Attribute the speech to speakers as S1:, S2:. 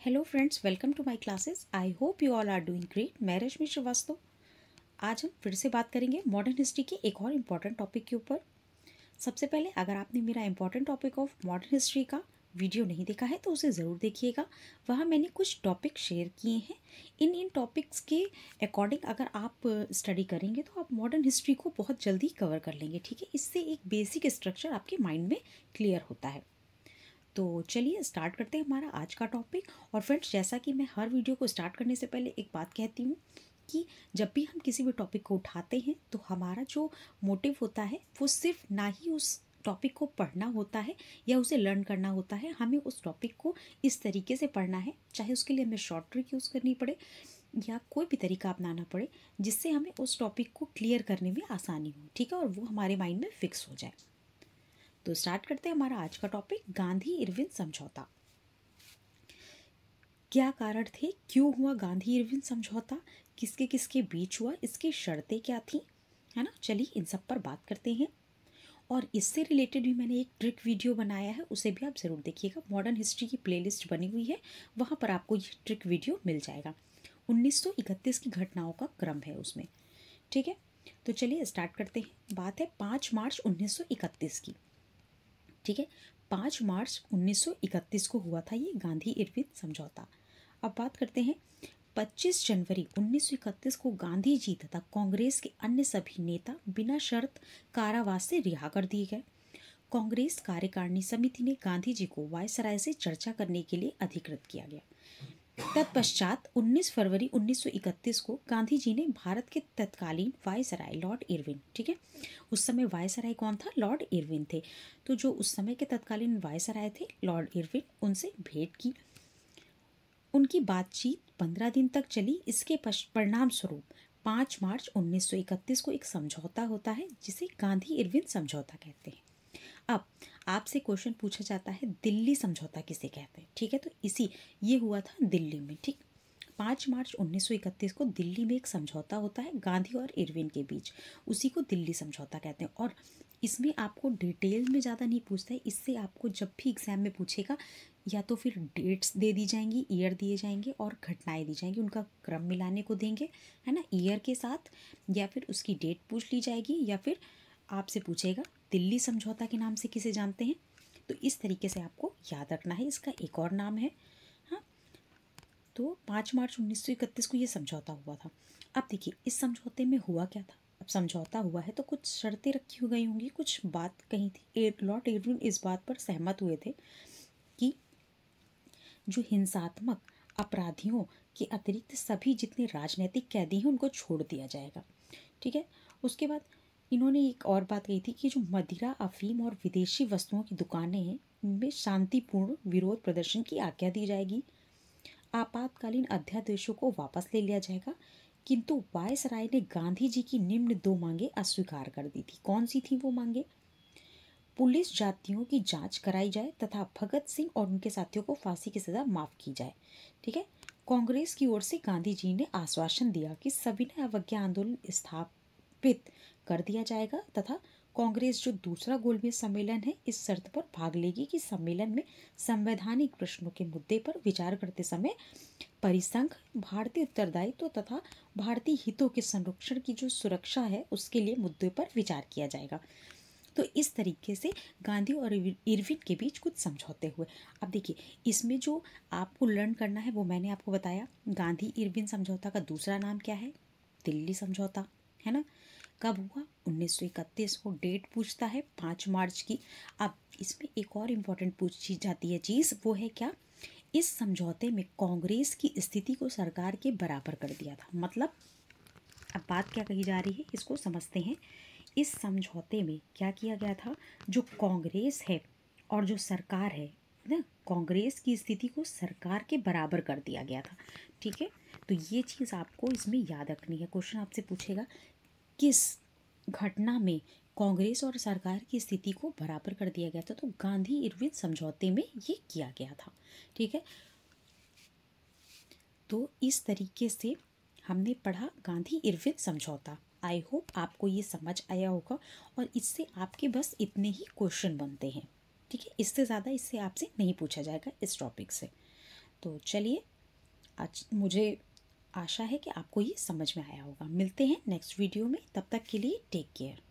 S1: Hello friends, welcome to my classes. I hope you all are doing great. मैं रश्मि श्रीवास्तव। आज हम फिर से बात करेंगे मॉडर्न हिस्ट्री के एक और इम्पॉर्टेंट टॉपिक के ऊपर। सबसे पहले अगर आपने मेरा important topic of modern history का वीडियो नहीं देखा है तो उसे ज़रूर देखिएगा। वहाँ मैंने कुछ टॉपिक शेयर किए हैं। इन टॉपिक्स के अकॉर्डिंग अगर आप स्टडी करेंगे तो आप मॉडर्न हिस्ट्री को बहुत जल्दी कवर कर लेंगे। ठीक है, इससे एक बेसिक स्ट्रक्चर आपके माइंड में क्लियर होता है। तो चलिए स्टार्ट करते हैं हमारा आज का टॉपिक। और फ्रेंड्स, जैसा कि मैं हर वीडियो को स्टार्ट करने से पहले एक बात कहती हूँ कि जब भी हम किसी भी टॉपिक को उठाते हैं तो हमारा जो मोटिव होता है वो सिर्फ ना ही उस टॉपिक को पढ़ना होता है या उसे लर्न करना होता है। हमें उस टॉपिक को इस तरीके से पढ़ना है, चाहे उसके लिए हमें शॉर्ट ट्रिक यूज़ करनी पड़े या कोई भी तरीका अपनाना पड़े, जिससे हमें उस टॉपिक को क्लियर करने में आसानी हो। ठीक है, और वो हमारे माइंड में फिक्स हो जाए। तो स्टार्ट करते हैं हमारा आज का टॉपिक, गांधी इरविन समझौता। क्या कारण थे, क्यों हुआ गांधी इरविन समझौता, किसके किसके बीच हुआ, इसकी शर्तें क्या थी, है ना। चलिए इन सब पर बात करते हैं। और इससे रिलेटेड भी मैंने एक ट्रिक वीडियो बनाया है, उसे भी आप ज़रूर देखिएगा। मॉडर्न हिस्ट्री की प्लेलिस्ट बनी हुई है, वहाँ पर आपको ये ट्रिक वीडियो मिल जाएगा। 1931 की घटनाओं का क्रम है उसमें। ठीक है, तो चलिए स्टार्ट करते हैं। बात है 5 मार्च 1931 की। ठीक है, 5 मार्च 1931 को हुआ था ये गांधी इरविन समझौता। अब बात करते हैं 25 जनवरी 1931 को गांधी जी तथा कांग्रेस के अन्य सभी नेता बिना शर्त कारावास से रिहा कर दिए गए। कांग्रेस कार्यकारिणी समिति ने गांधी जी को वायसराय से चर्चा करने के लिए अधिकृत किया गया। तत्पश्चात 19 फरवरी 1931 को गांधी जी ने भारत के तत्कालीन वायसराय लॉर्ड इरविन, ठीक है, उस समय वायसराय कौन था, लॉर्ड इरविन थे। तो जो उस समय के तत्कालीन वायसराय थे लॉर्ड इरविन, उनसे भेंट की। उनकी बातचीत 15 दिन तक चली। इसके परिणाम स्वरूप 5 मार्च 1931 को एक समझौता होता है जिसे गांधी इरविन समझौता कहते हैं। अब आपसे क्वेश्चन पूछा जाता है दिल्ली समझौता किसे कहते हैं। ठीक है, तो ये हुआ था दिल्ली में। ठीक, 5 मार्च 1931 को दिल्ली में एक समझौता होता है गांधी और इरविन के बीच, उसी को दिल्ली समझौता कहते हैं। और इसमें आपको डिटेल में ज़्यादा नहीं पूछता है, इससे आपको जब भी एग्जाम में पूछेगा या तो फिर डेट्स दे दी जाएंगी, ईयर दिए जाएंगे और घटनाएं दी जाएंगी, उनका क्रम मिलाने को देंगे, है ना, ईयर के साथ, या फिर उसकी डेट पूछ ली जाएगी, या फिर आपसे पूछेगा दिल्ली समझौता के नाम से किसे जानते हैं। तो इस तरीके से आपको याद रखना है, इसका एक और नाम है। हाँ, तो 5 मार्च 1931 को ये समझौता हुआ था। अब देखिए इस समझौते में हुआ क्या था। अब समझौता हुआ है तो कुछ शर्तें रखी गई होंगी, कुछ बात कही थी। लॉर्ड इरविन इस बात पर सहमत हुए थे कि जो हिंसात्मक अपराधियों के अतिरिक्त सभी जितने राजनीतिक कैदी हैं उनको छोड़ दिया जाएगा। ठीक है, उसके बाद इन्होंने एक और बात कही थी कि जो मदिरा, अफीम और विदेशी वस्तुओं की दुकानें हैं उनमें शांतिपूर्ण विरोध प्रदर्शन की आज्ञा दी जाएगी। आपातकालीन अध्यादेशों को वापस ले लिया जाएगा। किंतु वायसराय ने गांधी जी की निम्न 2 मांगे अस्वीकार कर दी थी। कौन सी थी वो मांगे? पुलिस जातियों की जांच कराई जाए तथा भगत सिंह और उनके साथियों को फांसी की सजा माफ की जाए। ठीक है, कांग्रेस की ओर से गांधी जी ने आश्वासन दिया कि सविनय अवज्ञा आंदोलन स्थापित कर दिया जाएगा तथा कांग्रेस जो दूसरा गोलमेज सम्मेलन है इस शर्त पर भाग लेगी कि सम्मेलन में संवैधानिक प्रश्नों के मुद्दे पर विचार करते समय परिसंघ, भारतीय उत्तरदायित्व तथा भारतीय हितों के संरक्षण की जो सुरक्षा है उसके लिए मुद्दे पर विचार किया जाएगा। तो इस तरीके से गांधी और इरविन के बीच कुछ समझौते हुए। अब देखिए इसमें जो आपको लर्न करना है वो मैंने आपको बताया। गांधी इरविन समझौता का दूसरा नाम क्या है? दिल्ली समझौता, है ना। कब हुआ? 1931 को। डेट पूछता है 5 मार्च की। अब इसमें एक और इम्पोर्टेंट पूछी जाती है चीज़, वो है क्या? इस समझौते में कांग्रेस की स्थिति को सरकार के बराबर कर दिया था। मतलब अब बात क्या कही जा रही है इसको समझते हैं। इस समझौते में क्या किया गया था, जो कांग्रेस है और जो सरकार है ना, कांग्रेस की स्थिति को सरकार के बराबर कर दिया गया था। ठीक है, तो ये चीज़ आपको इसमें याद रखनी है। क्वेश्चन आपसे पूछेगा किस घटना में कांग्रेस और सरकार की स्थिति को बराबर कर दिया गया था, तो गांधी इरविन समझौते में ये किया गया था। ठीक है, तो इस तरीके से हमने पढ़ा गांधी इरविन समझौता। आई होप आपको ये समझ आया होगा और इससे आपके बस इतने ही क्वेश्चन बनते हैं। ठीक है, इससे ज़्यादा इससे आपसे नहीं पूछा जाएगा इस टॉपिक से। तो चलिए, आज मुझे आशा है कि आपको ये समझ में आया होगा। मिलते हैं नेक्स्ट वीडियो में, तब तक के लिए टेक केयर।